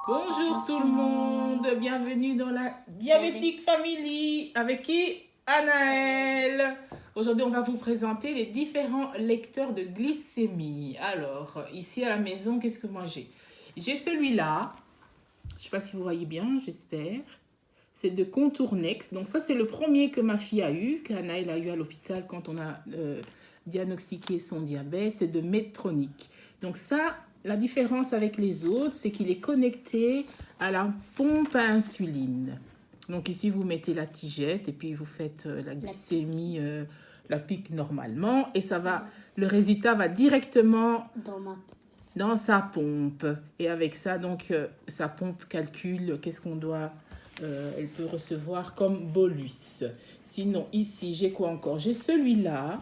Bonjour tout le monde, bienvenue dans la Diabétique Family avec qui Anaëlle. Aujourd'hui, on va vous présenter les différents lecteurs de glycémie. Alors, ici à la maison, qu'est-ce que moi j'ai? J'ai celui-là, je ne sais pas si vous voyez bien, j'espère. C'est de Contournex. Donc ça, c'est le premier que ma fille a eu, qu'Anaëlle a eu à l'hôpital quand on a diagnostiqué son diabète. C'est de Medtronic. Donc ça, la différence avec les autres, c'est qu'il est connecté à la pompe à insuline. Donc ici, vous mettez la tigette et puis vous faites la glycémie, la pique normalement. Et ça va, le résultat va directement dans sa pompe. Et avec ça, donc, sa pompe calcule qu'est-ce qu'on doit... elle peut recevoir comme bolus. Sinon, ici, j'ai quoi encore? J'ai celui-là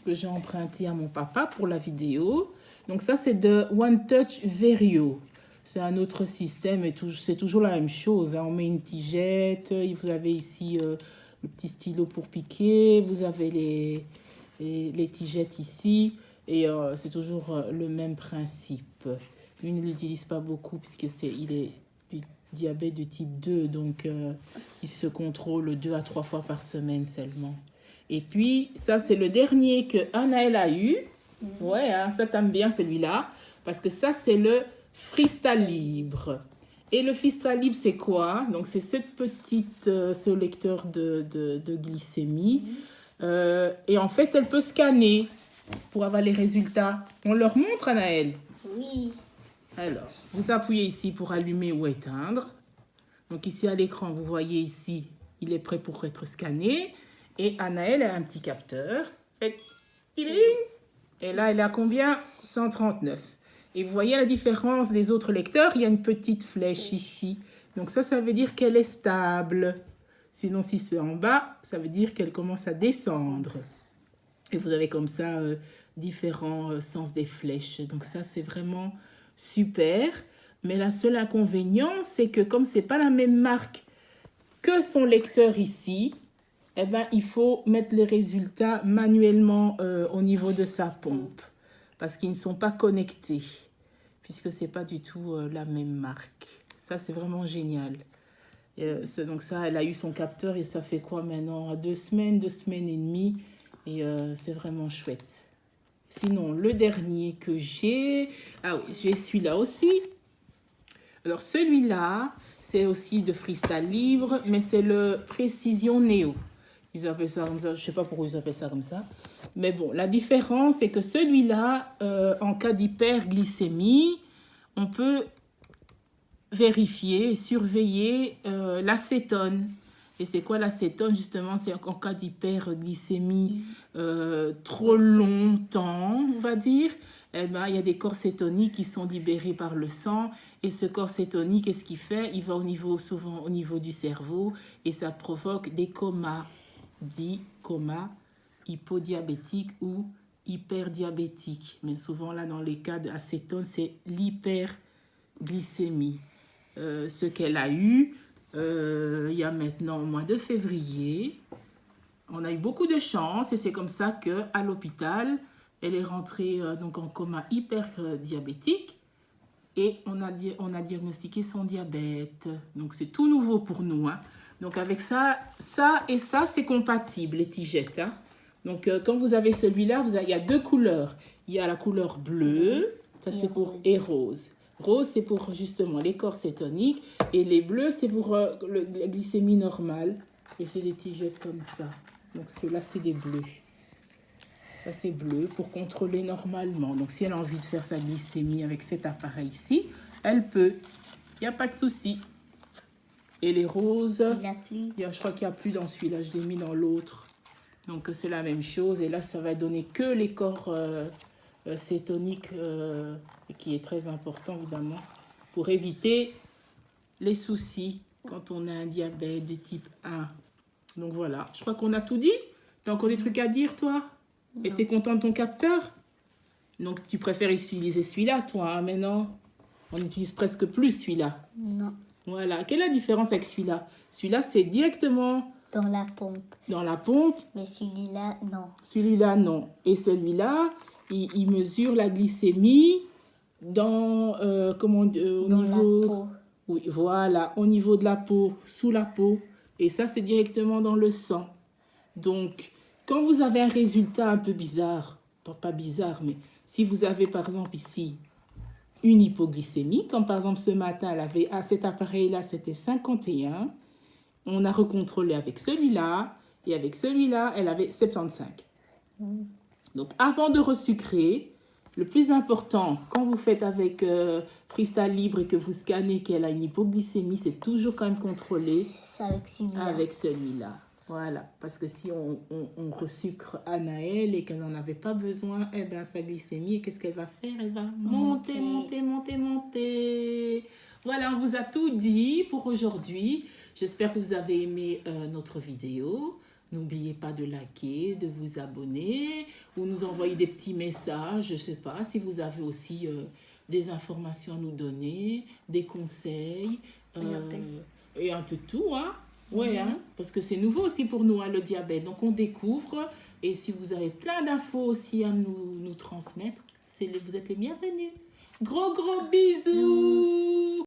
que j'ai emprunté à mon papa pour la vidéo. Donc ça, c'est de One Touch Verio. C'est un autre système et c'est toujours la même chose. On met une tigette, vous avez ici le petit stylo pour piquer, vous avez les tigettes ici et c'est toujours le même principe. Lui ne l'utilise pas beaucoup puisque il est du diabète de type 2, donc il se contrôle 2 à 3 fois par semaine seulement. Et puis, ça, c'est le dernier que Anaëlle a eu. Ouais, hein, ça t'aime bien celui-là. Parce que ça, c'est le Freestyle Libre. Et le Freestyle Libre, c'est quoi? Donc, c'est ce lecteur de glycémie. Et en fait, elle peut scanner pour avoir les résultats. On leur montre, Anaëlle? Oui. Alors, vous appuyez ici pour allumer ou éteindre. Donc, ici à l'écran, vous voyez ici, il est prêt pour être scanné. Et Anaëlle a un petit capteur. Et là, elle a combien? 139. Et vous voyez la différence des autres lecteurs? Il y a une petite flèche ici. Donc ça veut dire qu'elle est stable. Sinon, si c'est en bas, ça veut dire qu'elle commence à descendre. Et vous avez comme ça différents sens des flèches. Donc ça, c'est vraiment super. Mais la seule inconvénient, c'est que comme c'est pas la même marque que son lecteur ici, eh ben, il faut mettre les résultats manuellement au niveau de sa pompe parce qu'ils ne sont pas connectés puisque ce n'est pas du tout la même marque. Ça, c'est vraiment génial. Donc ça, elle a eu son capteur et ça fait quoi maintenant? 2 semaines et demie et c'est vraiment chouette. Sinon, le dernier que j'ai... Ah oui, j'ai celui-là aussi. Alors, celui-là, c'est aussi de Freestyle Libre, mais c'est le Précision Néo. Ils appellent ça comme ça, je ne sais pas pourquoi ils appellent ça comme ça. Mais bon, la différence, c'est que celui-là, en cas d'hyperglycémie, on peut vérifier et surveiller l'acétone. Et c'est quoi l'acétone? Justement, c'est en cas d'hyperglycémie trop longtemps, on va dire. Eh ben, il y a des corps cétoniques qui sont libérés par le sang. Et ce corps cétonique, qu'est-ce qu'il fait? Il va souvent au niveau du cerveau et ça provoque des comas. Dit coma hypodiabétique ou hyperdiabétique. Mais souvent, là, dans les cas d'acétone, c'est l'hyperglycémie. Ce qu'elle a eu, il y a maintenant au mois de février, on a eu beaucoup de chance et c'est comme ça qu'à l'hôpital, elle est rentrée donc en coma hyperdiabétique et on a diagnostiqué son diabète. Donc, c'est tout nouveau pour nous, hein. Donc, avec ça et ça, c'est compatible, les tigettes, hein. Donc, quand vous avez celui-là, il y a 2 couleurs. Il y a la couleur bleue, ça c'est pour et rose. Rose, c'est pour justement les corps cétoniques. Et les bleus, c'est pour la glycémie normale. Et c'est des tigettes comme ça. Donc, ceux-là, c'est des bleus. Ça, c'est bleu pour contrôler normalement. Donc, si elle a envie de faire sa glycémie avec cet appareil-ci, elle peut. Il n'y a pas de souci. Et les roses, je crois qu'il n'y a plus dans celui-là. Je l'ai mis dans l'autre. Donc, c'est la même chose. Et là, ça va donner que les corps cétoniques, qui est très important, évidemment, pour éviter les soucis quand on a un diabète de type 1. Donc, voilà. Je crois qu'on a tout dit. Tu as encore des trucs à dire, toi? Et tu es content de ton capteur? Donc, tu préfères utiliser celui-là, toi, hein, maintenant? On n'utilise presque plus celui-là. Non. Voilà. Quelle est la différence avec celui-là? Celui-là, c'est directement... Dans la pompe. Dans la pompe. Mais celui-là, non. Celui-là, non. Et celui-là, il mesure la glycémie dans, au dans niveau... la peau. Oui, voilà, au niveau de la peau, sous la peau. Et ça, c'est directement dans le sang. Donc, quand vous avez un résultat un peu bizarre, pas bizarre, mais si vous avez par exemple ici une hypoglycémie, comme par exemple ce matin, elle avait à cet appareil-là, c'était 51. On a recontrôlé avec celui-là, et avec celui-là, elle avait 75. Donc, avant de resucrer, le plus important, quand vous faites avec Freestyle Libre et que vous scannez qu'elle a une hypoglycémie, c'est toujours quand même contrôler C'est avec celui-là. avec celui-là. Voilà, parce que si on resucre Anaël et qu'elle n'en avait pas besoin, eh ben sa glycémie, qu'est-ce qu'elle va faire? Elle va monter, monter, monter, monter. Voilà, on vous a tout dit pour aujourd'hui. J'espère que vous avez aimé notre vidéo. N'oubliez pas de liker, de vous abonner ou nous envoyer des petits messages. Je ne sais pas si vous avez aussi des informations à nous donner, des conseils et un peu de tout, hein. Oui, hein, parce que c'est nouveau aussi pour nous, hein, le diabète. Donc, on découvre. Et si vous avez plein d'infos aussi à nous transmettre, vous êtes les bienvenus. Gros bisous.